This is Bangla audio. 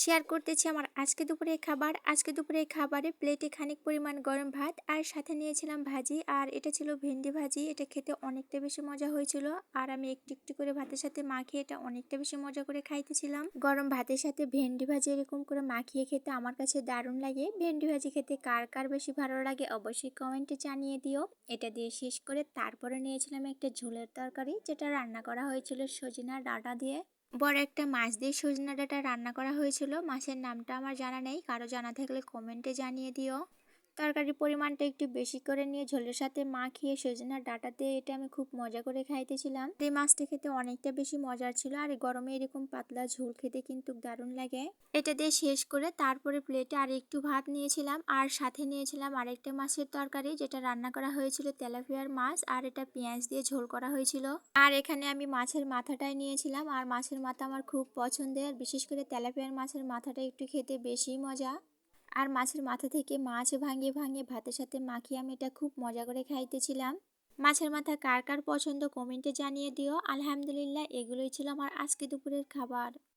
শেয়ার করতেছি আমার আজকে দুপুরের খাবার। আজকে দুপুরের খাবারে প্লেটে খানিক পরিমাণ গরম ভাত আর সাথে নিয়েছিলাম ভাজি, আর এটা ছিল ভেন্ডি ভাজি। এটা খেতে অনেকটা বেশি মজা হয়েছিল, আর আমি একটু একটু করে ভাতের সাথে মাখিয়ে এটা অনেকটা বেশি মজা করে খাইতেছিলাম। গরম ভাতের সাথে ভেন্ডি ভাজি এরকম করে মাখিয়ে খেতে আমার কাছে দারুণ লাগে। ভেন্ডি ভাজি খেতে কার কার বেশি ভালো লাগে অবশ্যই কমেন্টে জানিয়ে দিও। এটা দিয়ে শেষ করে তারপরে নিয়েছিলাম একটা ঝোলের তরকারি, যেটা রান্না করা হয়েছিল সজিনা ডাঁটা দিয়ে। বড় একটা মাছ দিয়ে সজনা ডাঁটা রান্না করা হয়েছিল। মাছের নামটা আমার জানা নেই, কারো জানা থাকলে কমেন্টে জানিয়ে দিও। তরকারির পরিমাণটা একটু বেশি করে নিয়ে ঝোলের সাথে মাখিয়ে সজনা ডাঁটা দিয়ে এটা আমি খুব মজা করে খাইতেছিলাম। এই মাছটা খেতে অনেকটা বেশি মজার ছিল, আর গরমে এরকম পাতলা ঝোল খেতে কিন্তু দারুণ লাগে। এটা দিয়ে শেষ করে তারপরে প্লেটে আর একটু ভাত নিয়েছিলাম, আর সাথে নিয়েছিলাম আরেকটা মাছের তরকারি, যেটা রান্না করা হয়েছিল তেলাপিয়ার মাছ, আর এটা পেঁয়াজ দিয়ে ঝোল করা হয়েছিল। আর এখানে আমি মাছের মাথাটাই নিয়েছিলাম, আর মাছের মাথা আমার খুব পছন্দের, বিশেষ করে তেলাপিয়ার মাছের মাথাটা একটু খেতে বেশি মজা। আর মাছের মাথা থেকে মাছ ভাঙিয়ে ভাঙিয়ে ভাতের সাথে মাখিয়ে আমি এটা খুব মজা করে খাইতেছিলাম। মাছের মাথা কার কার পছন্দ কমেন্টে জানিয়ে দিও। আলহামদুলিল্লাহ, এগুলোই ছিল আমার আজকে দুপুরের খাবার।